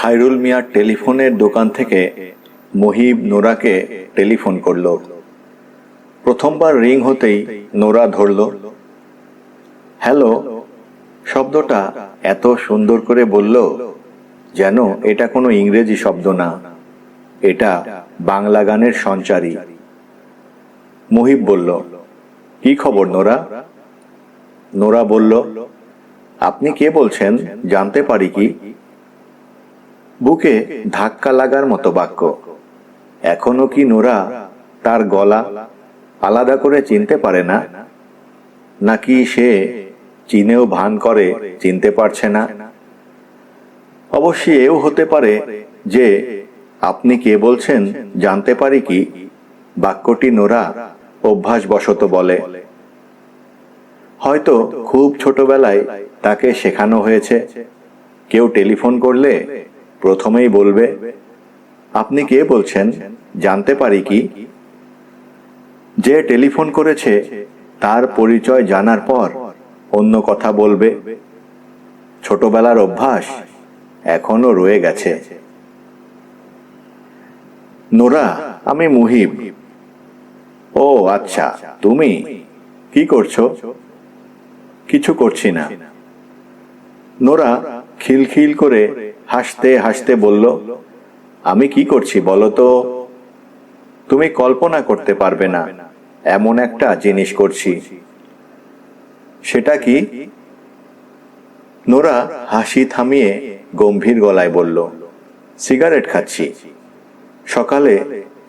খায়রুল মিয়ার টেলিফোনের দোকান থেকে মুহিব নোরাকে টেলিফোন করল। প্রথমবার রিং হতেই নোরা ধরল। হ্যালো শব্দটা এত সুন্দর করে বলল যেন এটা কোনো ইংরেজি শব্দ না, এটা বাংলা গানের সঞ্চারী। মুহিব বলল, কি খবর নোরা? নোরা বলল, আপনি কে বলছেন জানতে পারি কি? বুকে ধাক্কা লাগার মতো বাক্য। এখনো কি নোরা তার গলা আলাদা করে চিনতে পারে না, নাকি সে চিনেও ভান করে চিনতে পারছে না? অবশ্যই এও হতে পারে যে আপনি কে বলছেন জানতে পারি কি বাক্যটি নোরা অভ্যাসবশত বলে। হয়তো খুব ছোটবেলায় তাকে শেখানো হয়েছে কেউ টেলিফোন করলে প্রথমেই বলবে, আপনি কে বলছেন জানতে পারি কি? যে টেলিফোন করেছে তার পরিচয় জানার পর অন্য কথা বলবে। ছোটবেলার অভ্যাস এখনো রয়ে গেছে। নোরা, আমি মুহিব। ও আচ্ছা, তুমি কি করছো? কিছু করছি না। নোরা খিলখিল করে হাসতে হাসতে বলল, আমি কি করছি বলো তো? তুমি কল্পনা করতে পারবে না এমন একটা জিনিস করছি। সেটা কি? নোরা হাসি থামিয়ে গম্ভীর গলায় বলল, সিগারেট খাচ্ছি। সকালে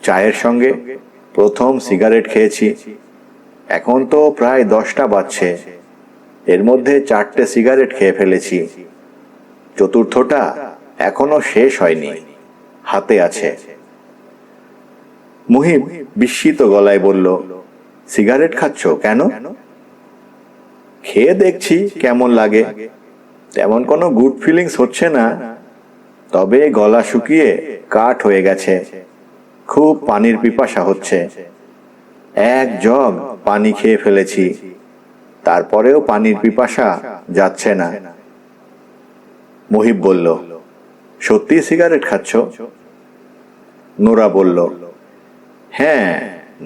চায়ের সঙ্গে প্রথম সিগারেট খেয়েছি। এখন তো প্রায় 10টা বাজছে। এর মধ্যে 4টে সিগারেট খেয়ে ফেলেছি। চতুর্থটা এখনো শেষ হয়নি, হাতে আছে। মুহিব বিস্মিত গলায় বলল, সিগারেট খাচ্ছ কেন? খেয়ে দেখছি কেমন লাগে। তেমন কোনো গুড ফিলিংস হচ্ছে না, তবে গলা শুকিয়ে কাঠ হয়ে গেছে। খুব পানির পিপাসা হচ্ছে। 1 জগ পানি খেয়ে ফেলেছি, তারপরেও পানির পিপাসা যাচ্ছে না। মুহিব বলল, সত্যি সিগারেট খাচ্ছ? নোরা বলল, হ্যাঁ,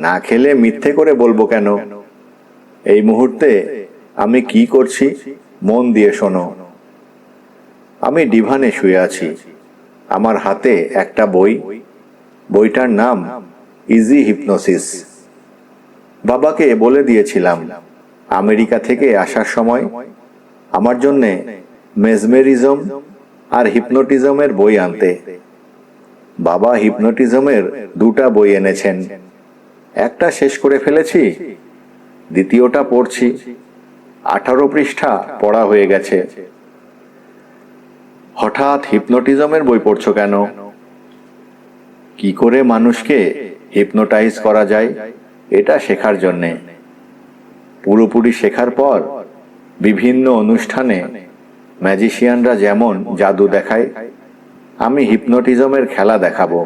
না খেলে মিথ্যে করে বলবো কেন? এই মুহূর্তে আমি কি করছি মন দিয়ে শোনো। আমি ডিভানে শুয়ে আছি। আমার হাতে একটা বই। বইটার নাম ইজি হিপনোসিস। বাবাকে বলে দিয়েছিলাম আমেরিকা থেকে আসার সময় আমার জন্যে মেজমেরিজম আর হিপনোটিজমের বই আনতে। বাবা হিপনোটিজমের 2টা বই এনেছেন। একটা শেষ করে ফেলেছি, দ্বিতীয়টা পড়ছি। 18 পৃষ্ঠা পড়া হয়ে গেছে। হঠাৎ হিপনোটিজমের বই পড়ছো কেন? কি করে মানুষকে হিপনোটাইজ করা যায় এটা শেখার জন্যে। পুরোপুরি শেখার পর বিভিন্ন অনুষ্ঠানে ম্যাজিশিয়ানরা যেমন জাদু দেখায়, আমি হিপনোটিজমের খেলা দেখাবো।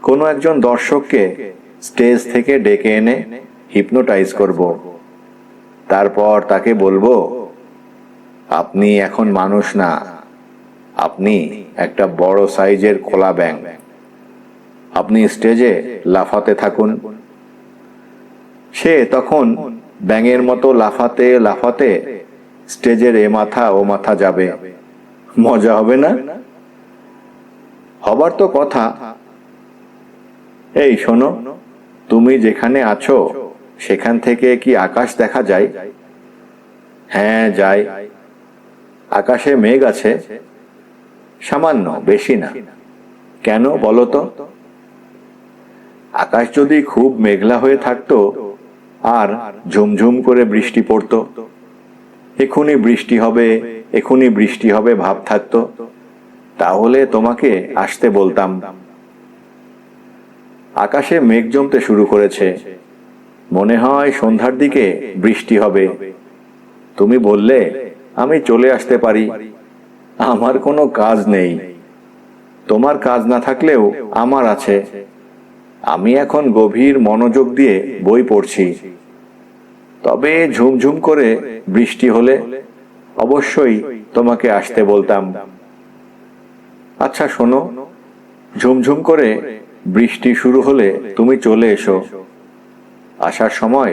কোনো একজন দর্শককে স্টেজ থেকে ডেকে এনে হিপনোটাইজ করব। তারপর তাকে বলবো, আপনি এখন মানুষ না, আপনি একটা বড় সাইজের খোলা ব্যাঙ। আপনি স্টেজে লাফাতে থাকুন। সে তখন ব্যাঙের মতো লাফাতে লাফাতে স্টেজের এ মাথা ও মাথা যাবে। মজা হবে না? হবার তো কথা। এই শোনো, তুমি যেখানে আছো সেখান থেকে কি আকাশ দেখা যায়? হ্যাঁ, যায়। আকাশে মেঘ আছে? সামান্য, বেশি না। কেন বলো তো? আকাশ যদি খুব মেঘলা হয়ে থাকতো আর ঝুমঝুম করে বৃষ্টি পড়তো, এখুনি বৃষ্টি হবে এখুনি বৃষ্টি হবে ভাব থাকতো, তাহলে তোমাকে আসতে বলতাম। আকাশে মেঘ জমতে শুরু করেছে, মনে হয় সন্ধ্যার দিকে বৃষ্টি হবে। তুমি বললে আমি চলে আসতে পারি। আমার কোনো কাজ নেই। তোমার কাজ না থাকলেও আমার আছে। আমি এখন গভীর মনোযোগ দিয়ে বই পড়ছি। তবে ঝুমঝুম করে বৃষ্টি হলে অবশ্যই তোমাকে আসতে বলতাম। আচ্ছা শোনো, ঝুমঝুম করে বৃষ্টি শুরু হলে তুমি চলে এসো। আসার সময়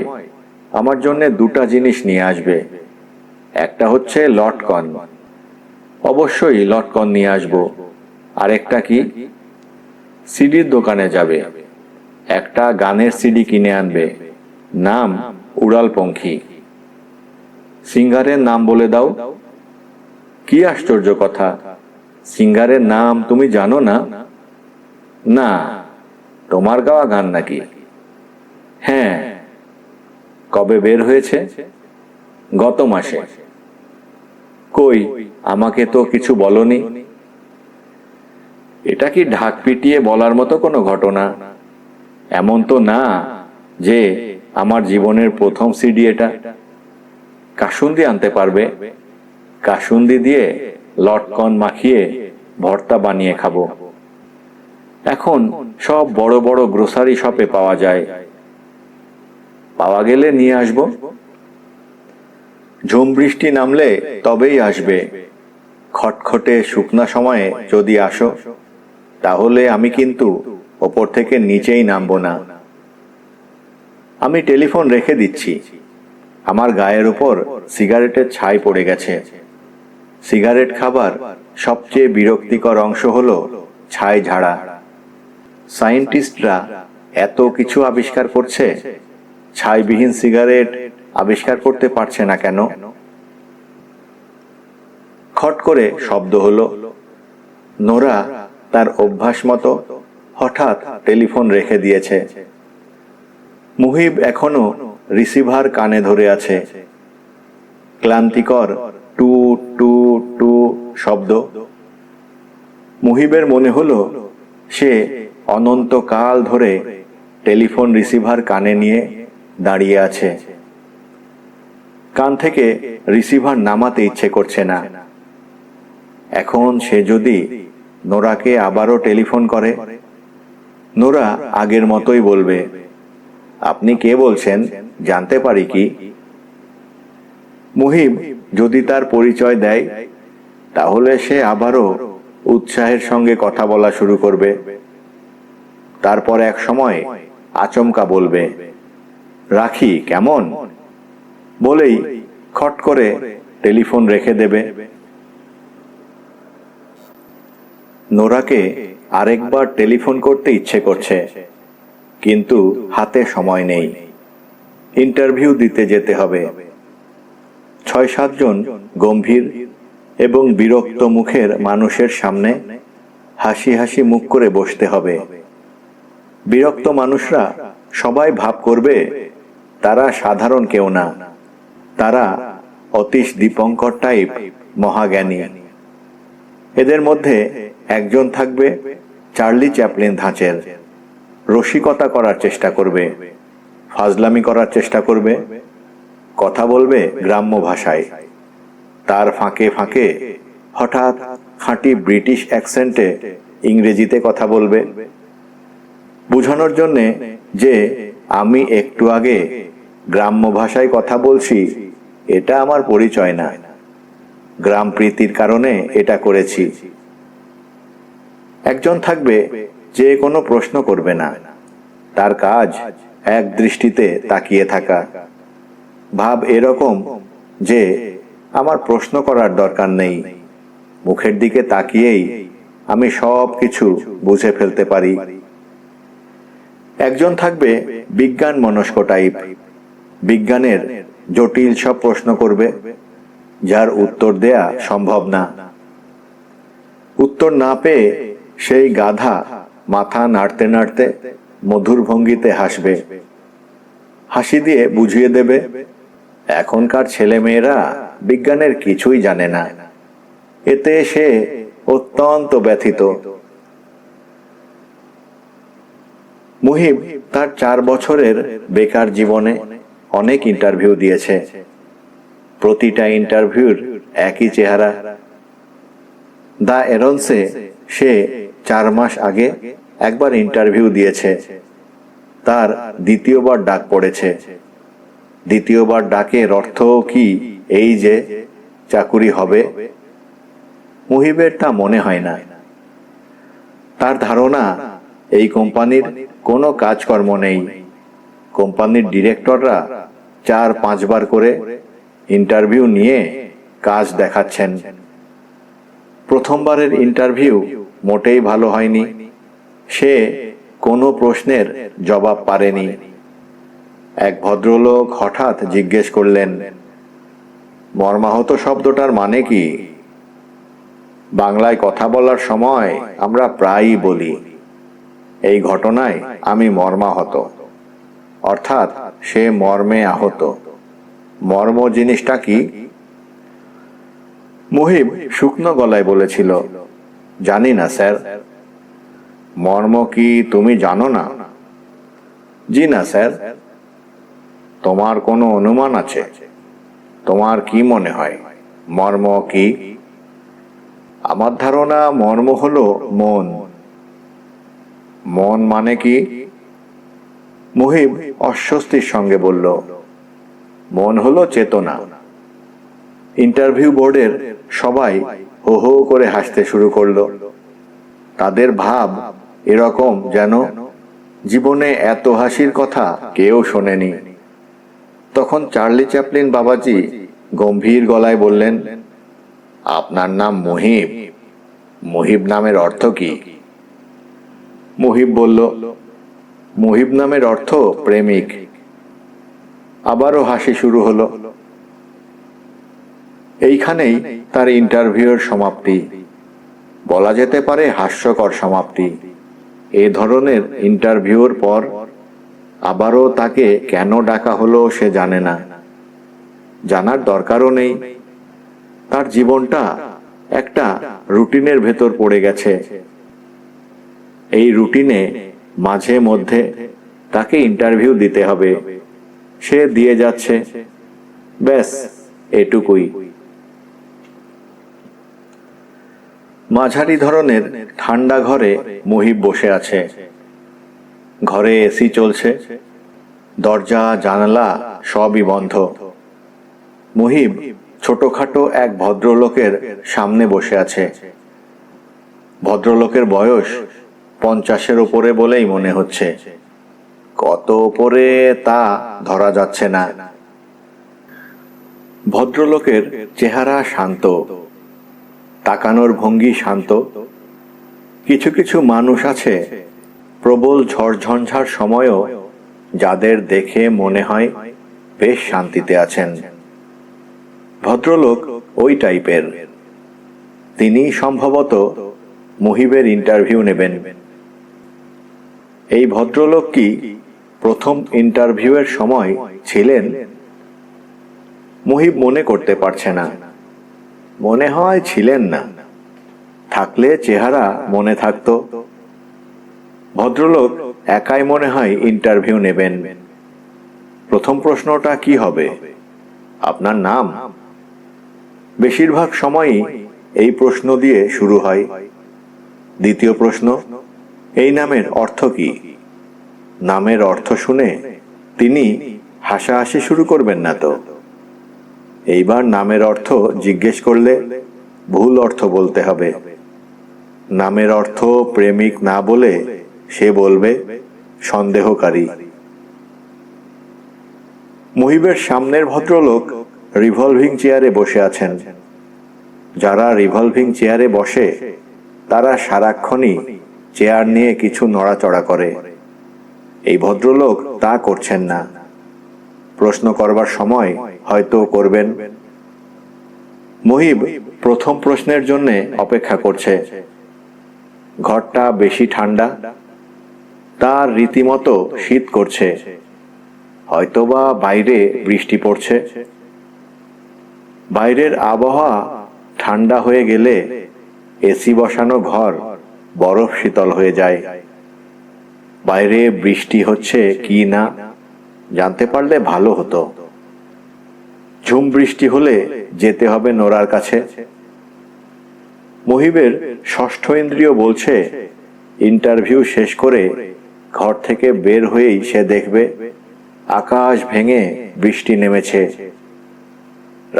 আমার জন্য দুটা জিনিস নিয়ে আসবে। একটা হচ্ছে লটকন, অবশ্যই লটকন নিয়ে আসবো। আর একটা কি, সিডির দোকানে যাবে, একটা গানের সিডি কিনে আনবে, নাম উড়ালপঙ্খী। সিঙ্গারের নাম বলে দাও। কি আশ্চর্য কথা, সিঙ্গারের নাম তুমি জানো না? না, তোমার গাওয়া গান নাকি? হ্যাঁ। কবে বের হয়েছে? গত মাসে। কই, আমাকে তো কিছু বলনি। এটা কি ঢাক পিটিয়ে বলার মতো কোনো ঘটনা? এমন তো না যে আমার জীবনের প্রথম সিডি এটা। কাসুন্দি আনতে পারবে? কাসুন্দি দিয়ে লটকন মাখিয়ে ভর্তা বানিয়ে খাবো। এখন সব বড় বড় গ্রোসারি শপে পাওয়া যায়, পাওয়া গেলে নিয়ে আসবো। ঝুম বৃষ্টি নামলে তবেই আসবে। খটখটে শুকনা সময়ে যদি আসো, তাহলে আমি কিন্তু ওপর থেকে নিচেই নামবো না। আমি টেলিফোন রেখে দিচ্ছি। আমার গায়ের উপর সিগারেটের ছাই পড়ে গেছে। সিগারেট খাবার সবচেয়ে বিরক্তিকর অংশ হলো ছাই ঝাড়া। সায়েন্টিস্টরা এত কিছু আবিষ্কার করছে, ছাইবিহীন সিগারেট আবিষ্কার করতে পারছে না কেন? খট করে শব্দ হলো। নোরা তার অভ্যাস মতো হঠাৎ টেলিফোন রেখে দিয়েছে। মুহিব এখনো রিসিভার কানে ধরে আছে। ক্লান্তিকর টু টু টু শব্দ। মুহিবের মনে হলো সে অনন্তকাল ধরে টেলিফোন রিসিভার কানে নিয়ে দাঁড়িয়ে আছে। কান থেকে রিসিভার নামাতে ইচ্ছে করছে না। এখন সে যদি নোরাকে আবারও টেলিফোন করে, নোরা আগের মতোই বলবে, আপনি কে বলছেন, জানতে পারি কি? মুহিব যদি তার পরিচয় দেয়, তাহলে সে আবারও উৎসাহের সঙ্গে কথা বলা শুরু করবে। তারপর এক সময় আচমকা বলবে, রাখি কেমন, বলেই খট করে টেলিফোন রেখে দেবে। নোরাকে আরেকবার টেলিফোন করতে ইচ্ছে করছে, কিন্তু হাতে সময় নেই। ইন্টারভিউ দিতে যেতে হবে। ৬-৭ জন গম্ভীর এবং বিরক্ত মুখের মানুষের সামনে হাসি হাসি মুখ করে বসতে হবে। বিরক্ত মানুষরা সবাই ভাব করবে তারা সাধারণ কেউ না, তারা অতীশ দীপঙ্কর টাইপ মহাজ্ঞানী। এদের মধ্যে একজন থাকবে চার্লি চ্যাপলিন ধাঁচের। রসিকতা করার চেষ্টা করবে, ফাজলামি করার চেষ্টা করবে, কথা বলবে গ্রাম্য ভাষায়। তার ফাঁকে ফাঁকে হঠাৎ খাঁটি ব্রিটিশ অ্যাকসেন্টে ইংরেজিতে কথা বলবে, বোঝানোর জন্যে যে আমি একটু আগে গ্রাম্য ভাষায় কথা বলছি এটা আমার পরিচয় না, গ্রাম প্রীতির কারণে এটা করেছি। একজন থাকবে যে কোনো প্রশ্ন করবে না, তার কাজ এক দৃষ্টিতে তাকিয়ে থাকা। ভাব এরকম যে আমার প্রশ্ন করার দরকার নেই, মুখের দিকে তাকিয়েই আমি সব কিছু বুঝে ফেলতে পারি। একজন থাকবে বিজ্ঞান মনস্ক টাইপ, বিজ্ঞানের জটিল সব প্রশ্ন করবে যার উত্তর দেয়া সম্ভব না। উত্তর না পেয়ে সেই গাধা মাথা নাড়তে নাড়তে মধুর ভঙ্গিতে হাসবে, হাসি দিয়ে বুঝিয়ে দেবে এখনকার ছেলে মেয়েরা বিজ্ঞানের কিছুই জানে না। এতে সে অত্যন্ত ব্যথিত। মুহিব তার 4 বছরের বেকার জীবনে অনেক ইন্টারভিউ দিয়েছে। প্রতিটা ইন্টারভিউর একই চেহারা। দা এরনসে সে 4 মাস আগে একবার ইন্টারভিউ দিয়েছে। তার দ্বিতীয়বার ডাক পড়েছে। দ্বিতীয়বার ডাকের অর্থ কি এই যে চাকুরি হবে? মুহিবের তা মনে হয় না। তার ধারণা এই কোম্পানির কোনো কাজকর্ম নেই। কোম্পানির ডিরেক্টররা 4-5 বার করে ইন্টারভিউ নিয়ে কাজ দেখাচ্ছেন। প্রথমবারের ইন্টারভিউ মোটেই ভালো হয়নি। সে কোনো প্রশ্নের জবাব পারেনি। এক ভদ্রলোক হঠাৎ জিজ্ঞেস করলেন, মর্মাহত শব্দটার মানে কি? বাংলায় কথা বলার সময় আমরা প্রায়ই বলি, এই ঘটনায় আমি মর্মাহত, অর্থাৎ সে মর্মে আহত। মর্ম জিনিসটা কি? মুহিব শুকনো গলায় বলেছিল, জানি না স্যার। মর্ম কি তুমি জানো না? জি না স্যার। তোমার কোনো অনুমান আছে? তোমার কি মনে হয় মর্ম কি? আমার ধারণা মর্ম হলো মন। মন মানে কি? মুহিব অস্বস্তির সঙ্গে বলল, মন হলো চেতনা। ইন্টারভিউ বোর্ডের সবাই হো হো করে হাসতে শুরু করলো। তাদের ভাব এরকম যেন জীবনে এত হাসির কথা কেউ শোনেনি। তখন চার্লি চ্যাপলিন বাবাজি গম্ভীর গলায় বললেন, আপনার নাম মুহিব। মুহিব নামের অর্থ কি? মুহিব বলল, মুহিব নামের অর্থ প্রেমিক। আবারও হাসি শুরু হলো। এইখানেই তার ইন্টারভিউয়ের সমাপ্তি। বলা যেতে পারে হাস্যকর সমাপ্তি। এ ধরনের ইন্টারভিউর পর আবারও তাকে কেন ডাকা হলো সে জানে না। জানার দরকারও নেই। তার জীবনটা একটা রুটিনের ভেতর পড়ে গেছে। এই রুটিনে মাঝে মধ্যে তাকে ইন্টারভিউ দিতে হবে। সে দিয়ে যাচ্ছে, ব্যাস এটুকুই। মাঝারি ধরনের ঠান্ডা ঘরে মুহিব বসে আছে। ঘরে এসি চলছে, দরজা জানালা সবই বন্ধ। মুহিব ছোটখাটো এক ভদ্রলোকের সামনে বসে আছে। ভদ্রলোকের বয়স 50-এর উপরে বলেই মনে হচ্ছে। কত উপরে তা ধরা যাচ্ছে না। ভদ্রলোকের চেহারা শান্ত, তাকানোর ভঙ্গি শান্ত। কিছু কিছু মানুষ আছে প্রবল ঝড়ঝঞ্ঝার সময়ও যাদের দেখে মনে হয় বেশ শান্তিতে আছেন। ভদ্রলোক ওই টাইপের। তিনি সম্ভবত মুহিবের ইন্টারভিউ নেবেন। এই ভদ্রলোক কি প্রথম ইন্টারভিউয়ের সময় ছিলেন? মুহিব মনে করতে পারছে না। মনে হয় ছিলেন না। থাকলে চেহারা মনে থাকতো। ভদ্রলোক একাই মনে হয় ইন্টারভিউ নেবেন। প্রথম প্রশ্নটা কি হবে? আপনার নাম? বেশিরভাগ সময়ই এই প্রশ্ন দিয়ে শুরু হয়। দ্বিতীয় প্রশ্ন, এই নামের অর্থ কি? নামের অর্থ শুনে তিনি হাসাহাসি শুরু করবেন না তো? এইবার নামের অর্থ জিজ্ঞেস করলে ভুল অর্থ বলতে হবে। নামের অর্থ প্রেমিক না বলে সে বলবে সন্দেহকারী। মুহিবের সামনের ভদ্রলোক রিভলভিং চেয়ারে বসে আছেন। যারা রিভলভিং চেয়ারে বসে তারা সারাক্ষণই চেয়ার নিয়ে কিছু নড়াচড়া করে। এই ভদ্রলোক তা করছেন না। প্রশ্ন করবার সময় হয়তো করবেন। মুহিব প্রথম প্রশ্নের জন্য অপেক্ষা করছে। ঘরটা বেশি ঠান্ডা, তার রীতিমতো শীত করছে। হয়তোবা বাইরে বৃষ্টি পড়ছে। বাইরের আবহাওয়া ঠান্ডা হয়ে গেলে এসি বসানো ঘর বরফ শীতল হয়ে যায়। বাইরে বৃষ্টি হচ্ছে কি না জানতে পারলে ভালো হতো। ঝুম বৃষ্টি হলে যেতে হবে নোরার কাছে। মুহিবের ষষ্ঠ ইন্দ্রিয় বলছে ইন্টারভিউ শেষ করে ঘর থেকে বের হয়েই সে দেখবে আকাশ ভেঙে বৃষ্টি নেমেছে,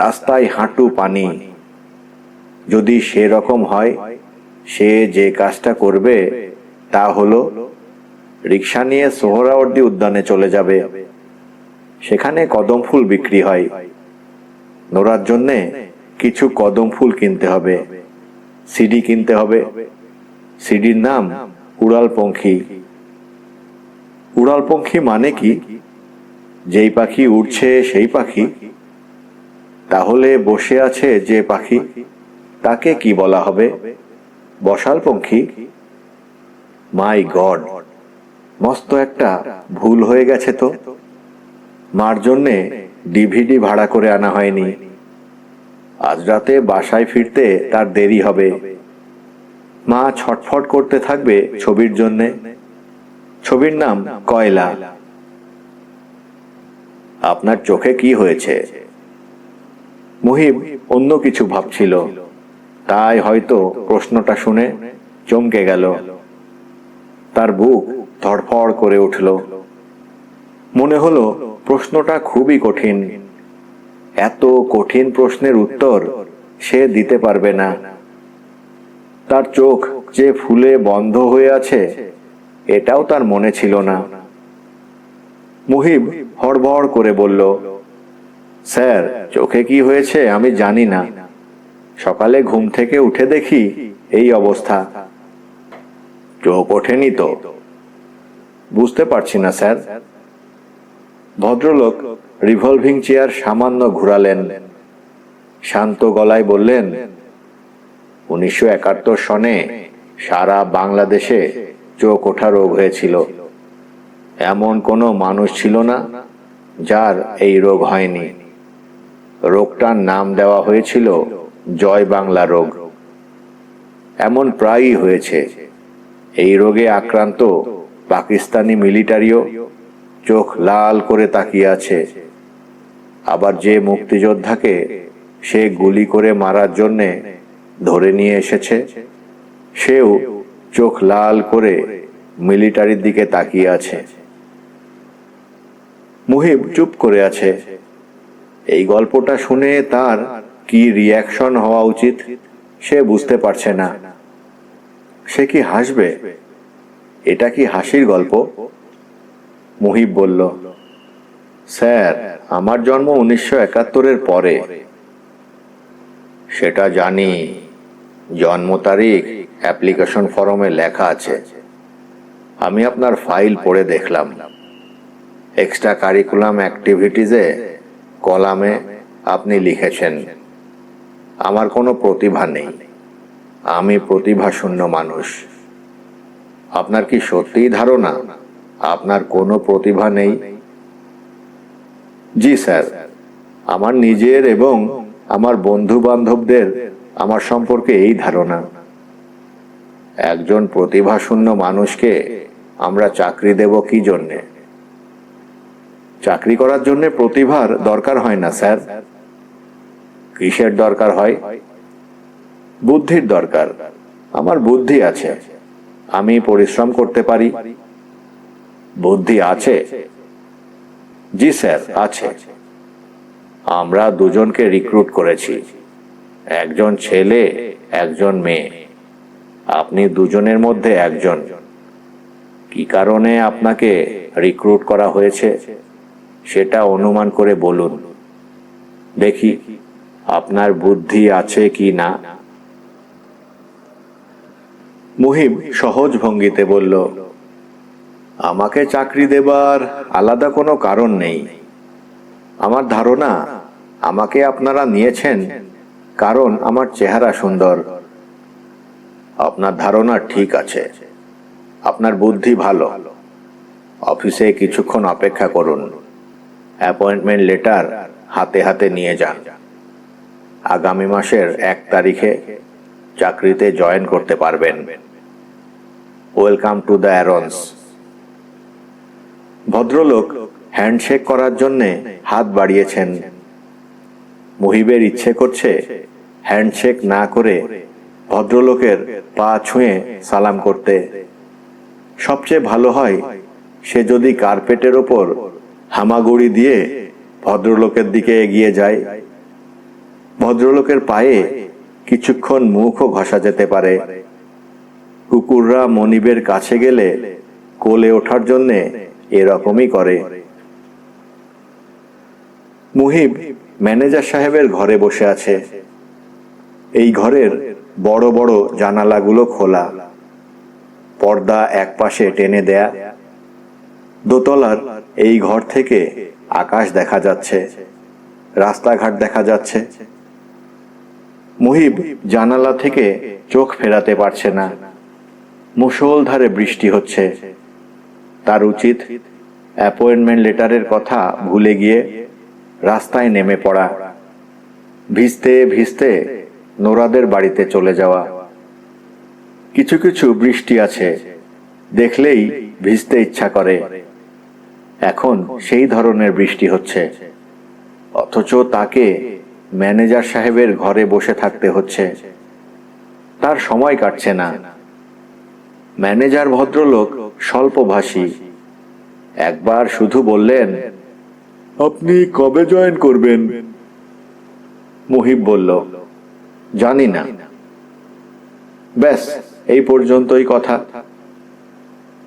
রাস্তায় হাঁটু পানি। যদি সেরকম হয়, সে যে কাজটা করবে তা হলো রিক্সা নিয়ে সোহরাওয়ার্দী উদ্যানে চলে যাবে। সেখানে কদম ফুল বিক্রি হয়। নোরার জন্যে কিছু কদম ফুল কিনতে হবে, সিডি কিনতে হবে। সিডির নাম উড়ালপঙ্খী। উড়ালপঙ্খী মানে কি? যেই পাখি উড়ছে সেই পাখি? তাহলে বসে আছে যে পাখি, তাকে কি বলা হবে? বসালপঙ্খী? মাই গড, মস্ত একটা ভুল হয়ে গেছে তো। মার জন্যে ডিভিডি ভাড়া করে আনা হয়নি। আজ রাতে বাসায় ফিরতে তার দেরি হবে। মা ছটফট করতে থাকবে ছবির জন্যে। ছবির নাম কয়লা। আপনার চোখে কি হয়েছে? মুহিব অন্য কিছু ভাবছিল, তাই হয়তো প্রশ্নটা শুনে চমকে গেল। তার বুক ধড়ফড় করে উঠল। মনে হলো প্রশ্নটা খুবই কঠিন। এত কঠিন প্রশ্নের উত্তর সে দিতে পারবে না। তার চোখ যে ফুলে বন্ধ হয়ে আছে এটাও তার মনে ছিল না। মুহিব হড়বড় করে বলল, স্যার, চোখে কি হয়েছে আমি জানি না। সকালে ঘুম থেকে উঠে দেখি এই অবস্থা। চোখ ওঠেনি তো? বুঝতে পারছি না স্যার। ভদ্রলোক রিভলভিং চেয়ার সামান্য ঘুরালেন, শান্ত গলায় বললেন, 1971 সনে সারা বাংলাদেশে চোখ ওঠা রোগ হয়েছিল। এমন কোনো মানুষ ছিল না যার এই রোগ হয়নি। রোগটার নাম দেওয়া হয়েছিল জয় বাংলা রোগ। এমন প্রায়ই হয়েছে। এই রোগে আক্রান্ত পাকিস্তানি মিলিটারিও চোখ লাল করে তাকিয়ে আছে। আবার যে মুক্তিযোদ্ধাকে সে গুলি করে মারার জন্যে ধরে নিয়ে এসেছে, সেও চোখ লাল করে মিলিটারির দিকে তাকিয়ে আছে। মুহিব চুপ করে আছে। এই গল্পটা শুনে তার কি রিয়াকশন হওয়া উচিত সে বুঝতে পারছে না। সে কি হাসবে? এটা কি হাসির গল্প? মুহিব বলল, স্যার, আমার জন্ম 1971-এর পরে। সেটা জানি। জন্ম তারিখ অ্যাপ্লিকেশন ফর্মে লেখা আছে। আমি আপনার ফাইল পড়ে দেখলাম। এক্সট্রা কারিকুলাম অ্যাক্টিভিটিজে কলামে আপনি লিখেছেন, আমার কোনো প্রতিভা নেই, আমি প্রতিভাশূন্য মানুষ। আপনার কি সত্যিই ধারণা আপনার কোনো প্রতিভা নেই? জি স্যার, আমার নিজের এবং আমার বন্ধু বান্ধবদের আমার সম্পর্কে এই ধারণা। একজন প্রতিভাশূন্য মানুষকে আমরা চাকরি দেব কি জন্যে? চাকরি করার জন্য প্রতিভার দরকার হয় না স্যার। কিসের দরকার হয়? বুদ্ধির দরকার। আমার বুদ্ধি আছে, আমি পরিশ্রম করতে পারি। বুদ্ধি আছে? জি স্যার, আছে। আমরা দুজনকে রিক্রুট করেছি, একজন ছেলে একজন মেয়ে। আপনি দুজনের মধ্যে একজন। কি কারণে আপনাকে রিক্রুট করা হয়েছে সেটা অনুমান করে বলুন, দেখি আপনার বুদ্ধি আছে কি না। মুহিব সহজ ভঙ্গিতে বলল, আমাকে চাকরি দেবার আলাদা কোনো কারণ নেই। আমার ধারণা আমাকে আপনারা নিয়েছেন কারণ আমার চেহারা সুন্দর। আপনার ধারণা ঠিক আছে, আপনার বুদ্ধি ভালো। অফিসে কিছুক্ষণ অপেক্ষা করুন, অ্যাপয়েন্টমেন্ট লেটার হাতে হাতে নিয়ে যান। আগামী মাসের 1 তারিখে চাকরিতে জয়েন করতে পারবেন। Welcome to the Aarons. ভদ্রলোক হ্যান্ডশেক করার জন্যে হাত বাড়িয়েছেন। মুহিবের ইচ্ছে করছে হ্যান্ডশেক না করে ভদ্রলোকের পা ছুঁয়ে সালাম করতে। সবচেয়ে ভালো হয় সে যদি কার্পেটের ওপর হামাগুড়ি দিয়ে ভদ্রলোকের দিকে এগিয়ে যায়। ভদ্রলোকের পায়ে কিছুক্ষণ মুখও ঘষা যেতে পারে। কুকুররা মনিবের কাছে গেলে কোলে ওঠার জন্যে এরকমই করে। মুহিব ম্যানেজার সাহেবের ঘরে বসে আছে। এই ঘরের বড় বড় জানালাগুলো খোলা, পর্দা একপাশে টেনে দেয়া। দোতলার এই ঘর থেকে আকাশ দেখা যাচ্ছে, রাস্তাঘাট দেখা যাচ্ছে। মুহিব জানালা থেকে চোখ ফেরাতে পারছে না। মুষলধারে বৃষ্টি হচ্ছে। তার উচিত অ্যাপয়েন্টমেন্ট লেটারের কথা ভুলে গিয়ে রাস্তায় নেমে পড়া, ভিজতে ভিজতে নোরাদের বাড়িতে চলে যাওয়া। কিছু কিছু বৃষ্টি আছে, দেখলেই ভিজতে ইচ্ছা করে। এখন সেই ধরনের বৃষ্টি হচ্ছে, অথচ তাকে ম্যানেজার সাহেবের ঘরে বসে থাকতে হচ্ছে। তার সময় কাটছে না। ম্যানেজার ভদ্রলোক স্বল্পভাষী। একবার শুধু বললেন, আপনি কবে জয়েন করবেন? মুহিব বলল, জানি না। ব্যাস এই পর্যন্তই কথা।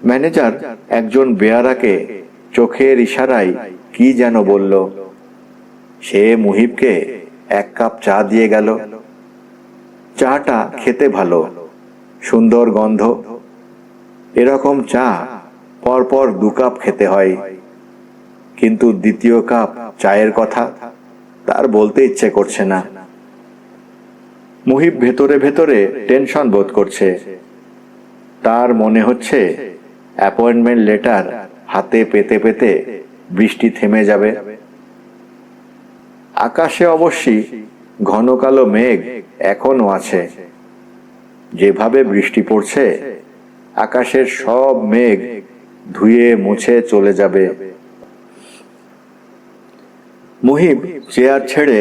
ম্যানেজার একজন বেয়ারাকে চোখের ইশারায় কি যেন বলল। সে মুহিবকে এক কাপ চা দিয়ে গেল। চাটা খেতে ভালো, সুন্দর গন্ধ। এরকম চা পরপর 2 কাপ খেতে হয়, কিন্তু দ্বিতীয় কাপ চায়ের কথা তার বলতে ইচ্ছে করছে না। মুহিব ভেতরে ভেতরে টেনশন বোধ করছে। তার মনে হচ্ছে অ্যাপয়েন্টমেন্ট লেটার হাতে পেতে পেতে বৃষ্টি থেমে যাবে। আকাশে অবশ্যই ঘন কালো মেঘ এখনো আছে। যেভাবে বৃষ্টি পড়ছে, আকাশের সব মেঘ ধুয়ে মুছে চলে যাবে। মুহিব চেয়ার ছেড়ে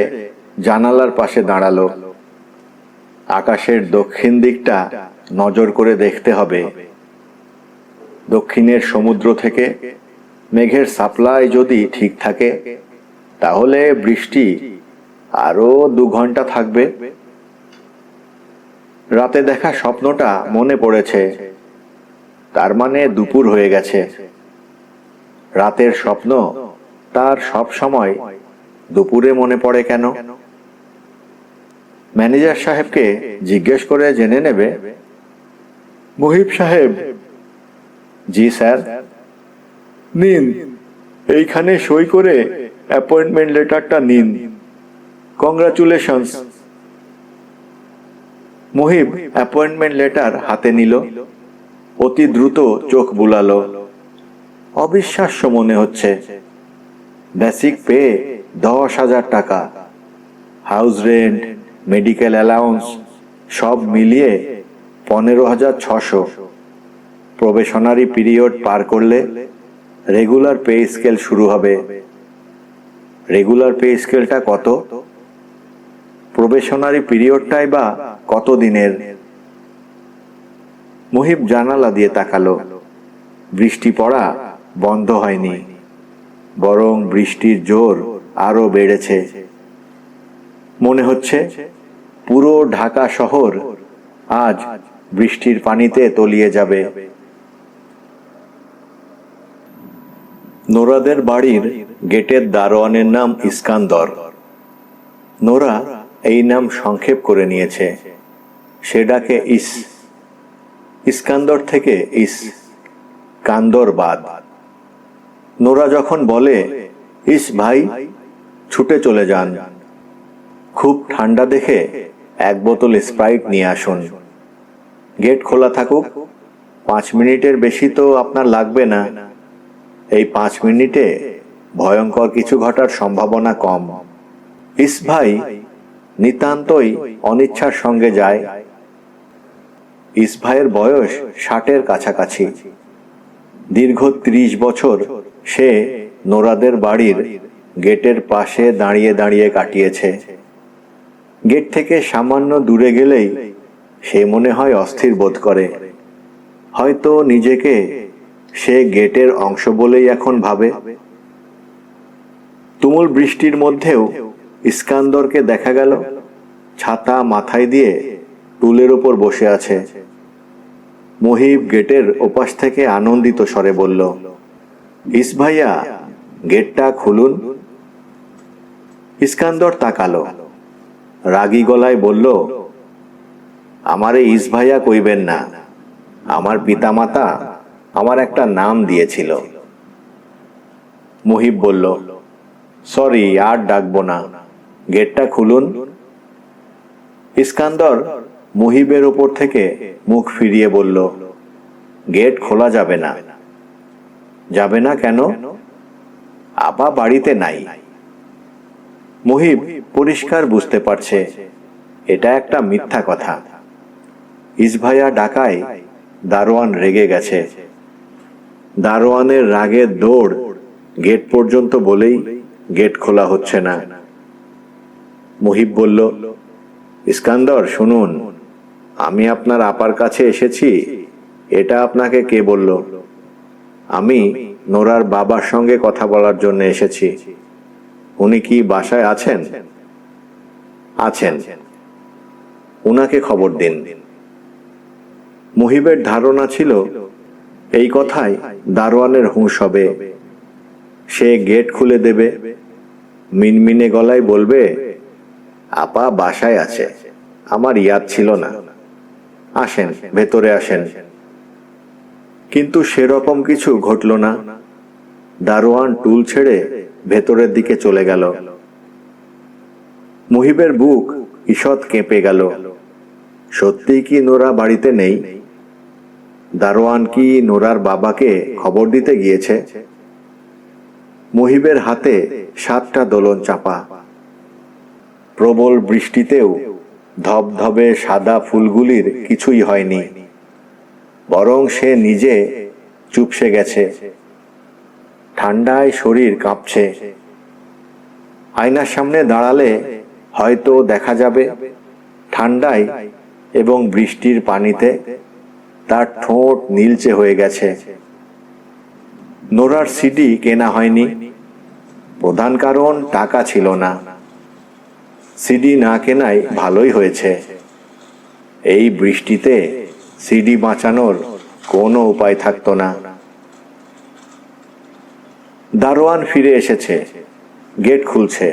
জানালার পাশে দাঁড়ালো। আকাশের দক্ষিণ দিকটা নজর করে দেখতে হবে। দক্ষিণের সমুদ্র থেকে মেঘের সাপ্লাই যদি ঠিক থাকে, তাহলে বৃষ্টি আরো 2 ঘন্টা থাকবে। রাতে দেখা স্বপ্নটা মনে পড়েছে। তার মানে দুপুর হয়ে গেছে। রাতের স্বপ্ন তার সব সময় দুপুরে মনে পড়ে কেন? ম্যানেজার সাহেবকে জিজ্ঞেস করে জেনে নেবে। মুহিব সাহেব। জি স্যার। নিন, এইখানে সই করে অ্যাপয়েন্টমেন্ট লেটারটা নিন। কংগ্রাচুলেশনস। মুহিব অ্যাপয়েন্টমেন্ট লেটার হাতে নিল। অতি দ্রুত চোখ বুলালো। অবিশ্বাস্য মনে হচ্ছে। বেসিক পে 10,000 টাকা, হাউস রেন্ট, মেডিকেল অ্যালাউন্স সব মিলিয়ে 15,600। প্রবেশনারি পিরিয়ড পার করলে রেগুলার পে স্কেল শুরু হবে। রেগুলার পে স্কেলটা কত? প্রবেশনারি পিরিয়ডটাই বা কত দিনের? মুহিব জানালা দিয়ে তাকালো। বৃষ্টি পড়া বন্ধ হয়নি, বরং বৃষ্টির জোর আরো বেড়েছে। মনে হচ্ছে পুরো ঢাকা শহর আজ বৃষ্টির পানিতে তলিয়ে যাবে। নোরাদের বাড়ির গেটের দারোয়ানের নাম ইস্কান্দর। নোরা এই নাম সংক্ষেপ করে নিয়েছে। সে ডাকে ইস। ইস্কান্দর থেকে ইস, কান্দর বাদ। নোরা যখন বলে ইস ভাই, ছুটে চলে যান। খুব ঠান্ডা দেখে 1 বোতল স্প্রাইট নিয়ে আসুন। গেট খোলা থাকুক, 5 মিনিটের বেশি তো আপনার লাগবে না। এই 5 মিনিটে ভয়ঙ্কর কিছু ঘটার সম্ভাবনা কম। ইস ভাই নিতান্তই অনিচ্ছার সঙ্গে যায়। ইস ভাইয়ের বয়স 60-এর কাছাকাছি। দীর্ঘ 30 বছর সে নোরাদের বাড়ির গেটের পাশে দাঁড়িয়ে দাঁড়িয়ে কাটিয়েছে। গেট থেকে সামান্য দূরে গেলেই সে মনে হয় অস্থির বোধ করে। হয়তো নিজেকে সে গেটের অংশ বলেই এখন ভাবে। তুমুল বৃষ্টির মধ্যেও ইস্কান্দরকে দেখা গেল ছাতা মাথায় দিয়ে টুলের উপর বসে আছে। মহিব গেটের ওপাশ থেকে আনন্দিত স্বরে বলল, ইস ভাইয়া, গেটটা খুলুন। ইস্কান্দর তাকালো, রাগী গলায় বলল, আমারে ইস ভাইয়া কইবেন না। আমার পিতামাতা আমার একটা নাম দিয়েছিল। মহিব বলল, সরি, আর ডাকবো না, গেটটা খুলুন। ইস্কান্দর মহিবের ওপর থেকে মুখ ফিরিয়ে বলল, গেট খোলা যাবে না। যাবে না কেন? আপা বাড়িতে নাই। মহিব পরিষ্কার বুঝতে পারছে এটা একটা মিথ্যা কথা। ইসভাইয়া ডাকায় দারোয়ান রেগে গেছে। দারোয়ানের রাগের দৌড় গেট পর্যন্ত বলেই গেট খোলা হচ্ছে না। মহিব বলল, ইস্কান্দর শুনুন, আমি আপনার আপার কাছে এসেছি, এটা আপনাকে কে বলল? আমি নোরার বাবার সঙ্গে কথা বলার জন্য এসেছি। উনি কি বাসায় আছেন? আছেন। উনাকে খবর দিন। মহিবের ধারণা ছিল এই কথায় দারোয়ানের হুঁশ হবে। সে গেট খুলে দেবে, মিনমিনে গলায় বলবে, আপা বাসায় আছে, আমার ইয়াদ ছিল না, আসেন ভেতরে আসেন। কিন্তু সেরকম কিছু ঘটল না। দারোয়ান টুল ছেড়ে ভেতরের দিকে চলে গেল। মহিবের বুক ঈষৎ কেঁপে গেল। সত্যিই কি নোরা বাড়িতে নেই? দারোয়ান কি নোরার বাবাকে খবর দিতে গিয়েছে? মহিবের হাতে 7টা দোলন চাপা। প্রবল বৃষ্টিতেও ধবধবে সাদা ফুলগুলির কিছুই হয়নি, বরং সে নিজে চুপসে গেছে। ঠান্ডায় শরীর কাঁপছে। আয়নার সামনে দাঁড়ালে হয়তো দেখা যাবে ঠান্ডায় এবং বৃষ্টির পানিতে তার ঠোঁট নীলচে হয়ে গেছে। নোরার সিডি কেনা হয়নি। প্রধান কারণ টাকা ছিল না। সিডি না কেনাই ভালোই হয়েছে। এই বৃষ্টিতে সিডি বাঁচানোর কোনো উপায় থাকতো না। দারোয়ান ফিরে এসেছে, গেট খুলছে।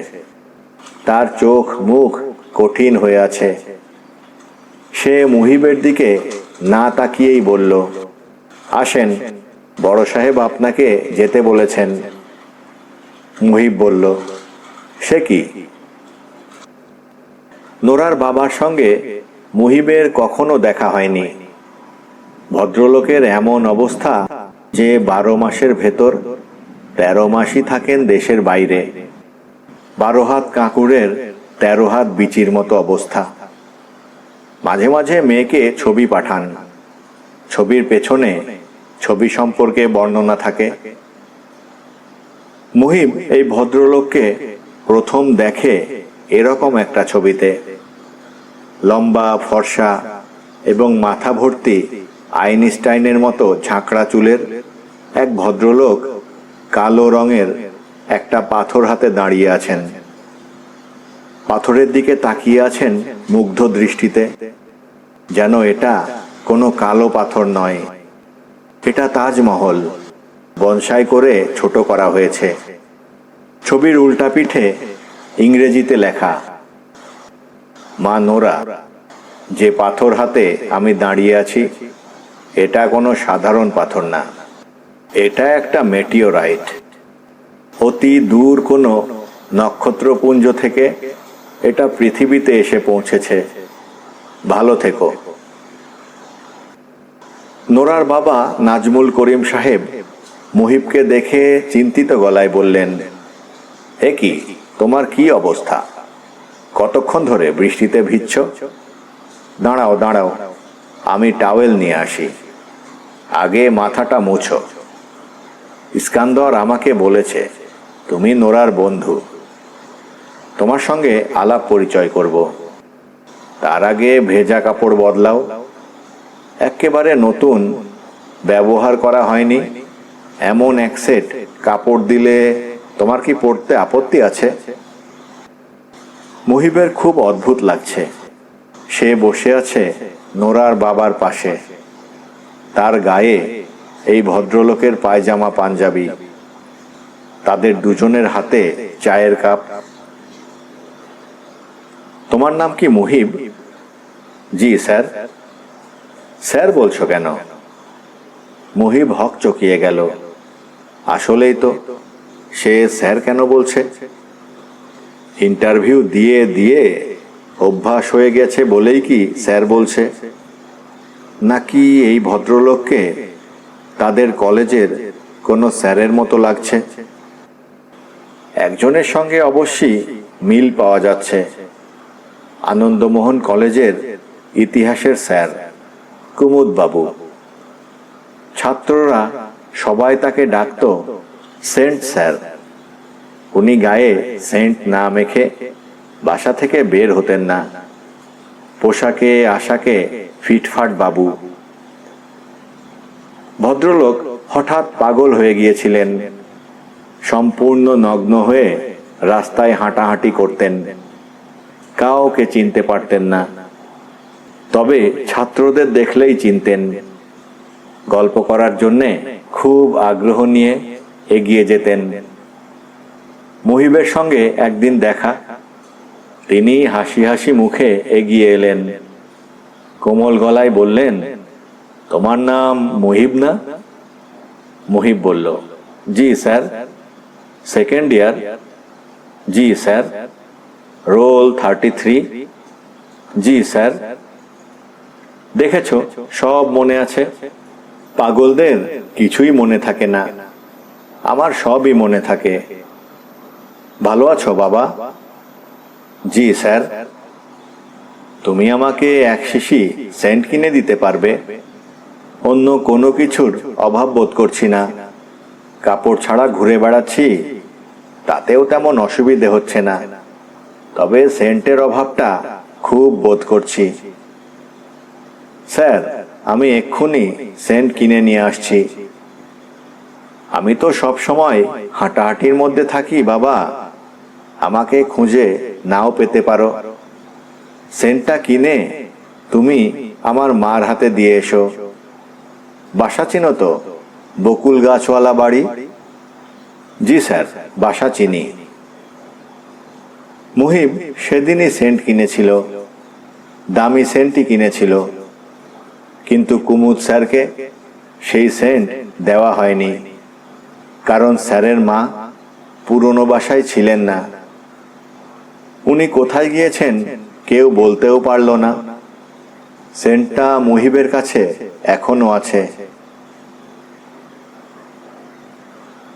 তার চোখ মুখ কঠিন হয়ে আছে। সে মুহিবের দিকে না তাকিয়েই বলল, আসেন, বড় সাহেব আপনাকে যেতে বলেছেন। মুহিব বলল, সে কি? নোরার বাবার সঙ্গে মুহিবের কখনো দেখা হয়নি। ভদ্রলোকের এমন অবস্থা যে 12 মাসের ভেতর 13 মাসই থাকেন দেশের বাইরে। 12 হাত কাঁকুড়ের 13 হাত বিচির মতো অবস্থা। মাঝে মাঝে মেয়েকে ছবি পাঠান। ছবির পেছনে ছবি সম্পর্কে বর্ণনা থাকে। মুহিব এই ভদ্রলোককে প্রথম দেখে এরকম একটা ছবিতে। লম্বা, ফর্সা এবং মাথা ভর্তি আইনস্টাইনের মতো ঝাঁকড়া চুলের এক ভদ্রলোক কালো রঙের একটা পাথর হাতে দাঁড়িয়ে আছেন। পাথরের দিকে তাকিয়ে আছেন মুগ্ধ দৃষ্টিতে, যেন এটা কোনো কালো পাথর নয়, এটা তাজমহল, বনসাই করে ছোট করা হয়েছে। ছবির উল্টা পিঠে ইংরেজিতে লেখা, মা নোরা, যে পাথর হাতে আমি দাঁড়িয়ে আছি এটা কোনো সাধারণ পাথর না, এটা একটা মেটিওরাইট। অতি দূর কোনো নক্ষত্রপুঞ্জ থেকে এটা পৃথিবীতে এসে পৌঁছেছে। ভালো থেকো। নোরার বাবা নাজমুল করিম সাহেব মুহিবকে দেখে চিন্তিত গলায় বললেন, এ কি, তোমার কি অবস্থা? কতক্ষণ ধরে বৃষ্টিতে ভিজছ? দাঁড়াও দাঁড়াও, আমি টাওয়েল নিয়ে আসি, আগে মাথাটা মুছো। ইস্কান্দর আমাকে বলেছে তুমি নোরার বন্ধু, তোমার সঙ্গে আলাপ পরিচয় করব। তার আগে ভেজা কাপড় বদলাও। একেবারে নতুন, ব্যবহার করা হয়নি এমন এক সেট কাপড় দিলে তোমার কি পরতে আপত্তি আছে? মুহিবের খুব অদ্ভুত লাগছে। সে বসে আছে নোরার বাবার পাশে। তার গায়ে এই ভদ্রলোকের পায়জামা পাঞ্জাবি, তাদের দুজনের হাতে চায়ের কাপ। তোমার নাম কি মুহিব? জি স্যার। স্যার বলছো কেন? মুহিব হক চকিয়ে গেল। আসলেই তো, সে স্যার কেন বলছে? ইন্টারভিউ দিয়ে দিয়ে অভ্যাস হয়ে গেছে বলেই কি স্যার বলছে? নাকি এই ভদ্রলোককে তাদের কলেজের কোনো স্যারের মতো লাগছে? একজনের সঙ্গে অবশ্যই মিল পাওয়া যাচ্ছে, আনন্দমোহন কলেজের ইতিহাসের স্যার কুমুদ বাবু। ছাত্ররা সবাই তাকে ডাকত সেন্ট স্যার। উনি গায়ে সেন্ট না মেখে বাসা থেকে বের হতেন না। পোশাকে আশাকে ফিটফাট বাবু। ভদ্রলোক হঠাৎ পাগল হয়ে গিয়েছিলেন। সম্পূর্ণ নগ্ন হয়ে রাস্তায় হাঁটাহাঁটি করতেন। কাউকে চিনতে পারতেন না, তবে ছাত্রদের দেখলেই চিনতেন। গল্প করার জন্যে খুব আগ্রহ নিয়ে এগিয়ে যেতেন। মুহিবের সঙ্গে একদিন দেখা। তিনি হাসি হাসি মুখে এগিয়ে এলেন, কোমল গলায় বললেন, তোমার নাম মুহিব না? মুহিব বলল, জি স্যার। Second year? জি স্যার। রোল 33? জি স্যার। দেখেছো, সব মনে আছে। পাগলদের কিছুই মনে থাকে না, আমার সবই মনে থাকে। ভালো আছো বাবা? জি স্যার। তুমি আমাকে এক শিশি সেন্ট কিনে দিতে পারবে? অন্য কোনো কিছুর অভাব বোধ করছি না। কাপড় ছাড়া ঘুরে বেড়াচ্ছি, তাতেও তেমন অসুবিধে হচ্ছে না, তবে সেন্টের অভাবটা খুব বোধ করছি। স্যার, আমি এক্ষুনি সেন্ট কিনে নিয়ে আসছি। আমি তো সব সময় হাঁটাহাঁটির মধ্যে থাকি বাবা, আমাকে খুঁজে নাও পেতে পারো। সেন্টটা কিনে তুমি আমার মার হাতে দিয়ে এসো। বাসা চিনো তো? বকুল গাছওয়ালা বাড়ি? জি স্যার, বাসা চিনি। মুহিব সেদিনই সেন্ট কিনেছিল, দামি সেন্টই কিনেছিল, কিন্তু কুমুদ স্যারকে সেই সেন্ট দেওয়া হয়নি, কারণ স্যারের মা পুরনো বাসায় ছিলেন না। উনি কোথায় গিয়েছেন কেউ বলতেও পারল না। সেন্টটা মুহিবের কাছে এখনো আছে।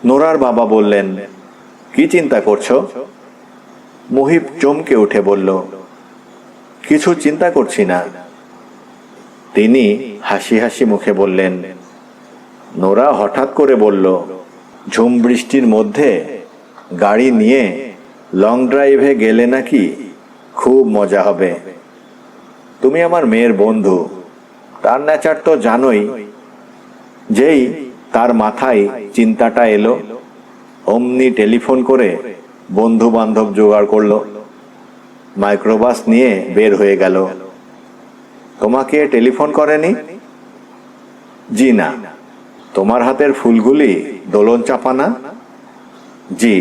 নোরার বাবা বললেন, কি চিন্তা করছো? মুহিব চমকে উঠে বলল, কিছু চিন্তা করছি না। তিনি হাসি হাসি মুখে বললেন। নোরা হঠাৎ করে বলল, ঝুম বৃষ্টির মধ্যে গাড়ি নিয়ে লং ড্রাইভে গেলে নাকি খুব মজা হবে। তুমি আমার মেয়ের বন্ধু, তার নেচার তো জানোই। যেই তার মাথায় চিন্তাটা এলো, অমনি টেলিফোন করে বন্ধু বান্ধব জোগাড় করলো, মাইক্রোবাস নিয়ে বের হয়ে গেল। তোমাকে টেলিফোন করেনি? জি না। তোমার হাতের ফুলগুলি দোলন চাপা না? জি।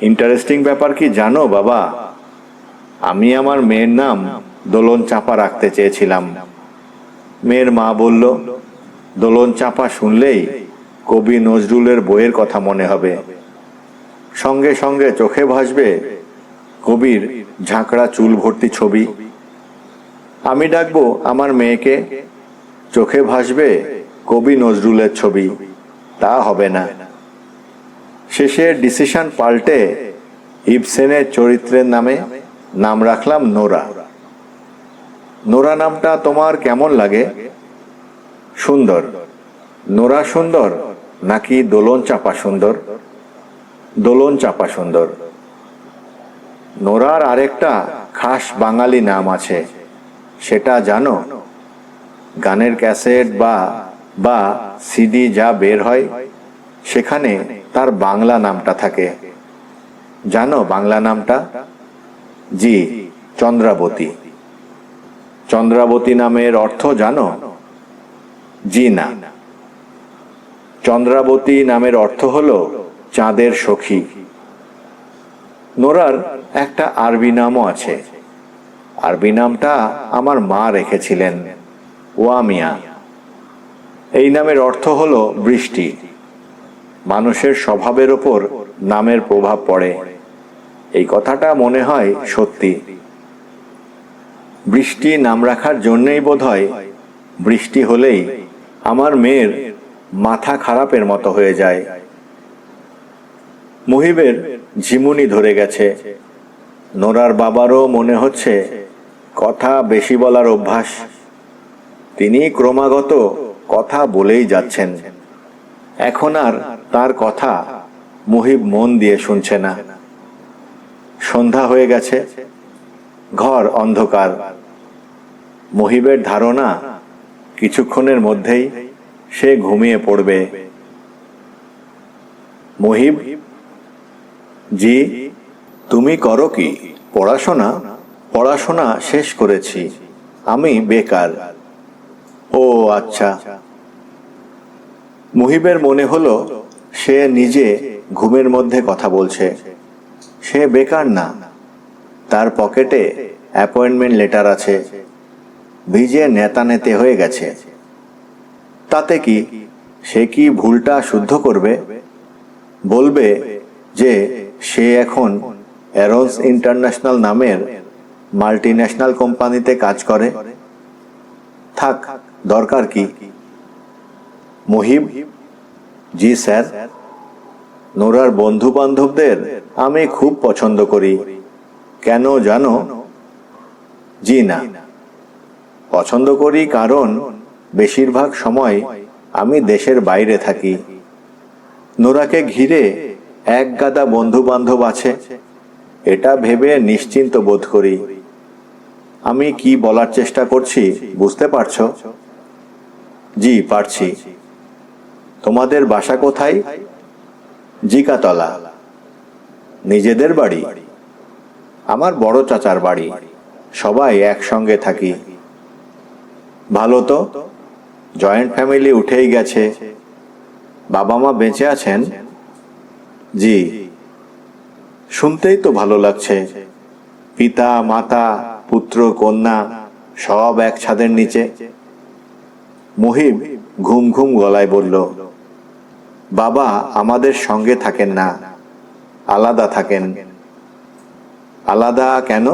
ইন্টারেস্টিং ব্যাপার কি জানো বাবা, আমি আমার মেয়ের নাম দোলন চাপা রাখতে চেয়েছিলাম। মেয়ের মা বলল, দোলন চাপা শুনলেই কবি নজরুলের বইয়ের কথা মনে হবে, সঙ্গে সঙ্গে চোখে ভাসবে কবির ঝাঁকড়া চুল ভর্তি ছবি। আমি ডাকবো আমার মেয়েকে, চোখে ভাসবে কবি নজরুলের ছবি, তা হবে না। শেষে ডিসিশন পাল্টে ইবসেনের চরিত্রের নামে নাম রাখলাম নোরা। নোরা নামটা তোমার কেমন লাগে? সুন্দর। নোরা সুন্দর নাকি দোলন চাপা সুন্দর? দোলন চাপা সুন্দর। নোরার আরেকটা খাস বাঙালি নাম আছে, সেটা জানো? গানের ক্যাসেট বা সিডি যা বের হয়, সেখানে তার বাংলা নামটা থাকে। জানো বাংলা নামটা? জি, চন্দ্রাবতী। চন্দ্রাবতী নামের অর্থ জানো? জি না। চন্দ্রাবতী নামের অর্থ হলো চাঁদের সখী। নোরার একটা আরবি নামও আছে। আরবি নামটা আমার মা রেখেছিলেন, ওয়ামিয়া। এই নামের অর্থ হলো বৃষ্টি। মানুষের স্বভাবের ওপর নামের প্রভাব পড়ে, এই কথাটা মনে হয় সত্যি। বৃষ্টি নাম রাখার জন্যেই বোধহয় বৃষ্টি হলেই আমার মেয়ের মাথা খারাপের মতো হয়ে যায়। মুহিবের ঝিমুনি ধরে গেছে। নোরার বাবারও মনে হচ্ছে কথা বেশি বলার অভ্যাস। তিনি ক্রমাগত কথা বলেই যাচ্ছেন। এখন আর তার কথা মুহিব মন দিয়ে শুনছে না। সন্ধ্যা হয়ে গেছে, ঘর অন্ধকার। মুহিবের ধারণা কিছুক্ষণের মধ্যেই সে ঘুমিয়ে পড়বে। মুহিব, জি। তুমি করো কি? পড়াশোনা? পড়াশোনা শেষ করেছি, আমি বেকার। ও আচ্ছা। মুহিবের মনে হলো সে নিজে ঘুমের মধ্যে কথা বলছে। সে বেকার না, তার পকেটে অ্যাপয়েন্টমেন্ট লেটার আছে, ভিজে নেতানেতে হয়ে গেছে। তাতে কি, সে কি ভুলটা শুদ্ধ করবে? বলবে যে সে এখন অ্যারোস ইন্টারন্যাশনাল নামের মাল্টিন্যাশনাল কোম্পানিতে কাজ করে। থাক, দরকার কি? মুহিব, জি স্যার। নোরার বন্ধু বান্ধবদের আমি খুব পছন্দ করি। কেন জানো? জি না। পছন্দ করি কারণ বেশিরভাগ সময় আমি দেশের বাইরে থাকি। নোরাকে ঘিরে এক গাদা বন্ধু বান্ধব আছে, এটা ভেবে নিশ্চিন্ত বোধ করি। আমি কি বলার চেষ্টা করছি বুঝতে পারছো? জি পারছি। তোমাদের বাসা কোথায়? জিকাতলা। নিজেদের বাড়ি? আমার বড় চাচার বাড়ি, সবাই একসঙ্গে থাকি। ভালো তো, জয়েন্ট ফ্যামিলি উঠেই গেছে। বাবা মা বেঁচে আছেন? জি। শুনতেই তো ভালো লাগছে। পিতা মাতা পুত্র কন্যা সব এক ছাদের নিচে। মুহিব ঘুম ঘুম গলায় বলল, বাবা আমাদের সঙ্গে থাকেন না, আলাদা থাকেন। আলাদা কেন?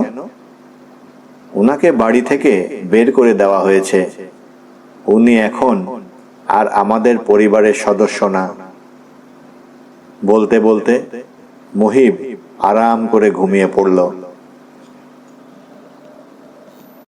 উনাকে বাড়ি থেকে বের করে দেওয়া হয়েছে। উনি এখন আর আমাদের পরিবারের সদস্য না। বলতে বলতে মুহিব আরাম করে ঘুমিয়ে পড়ল।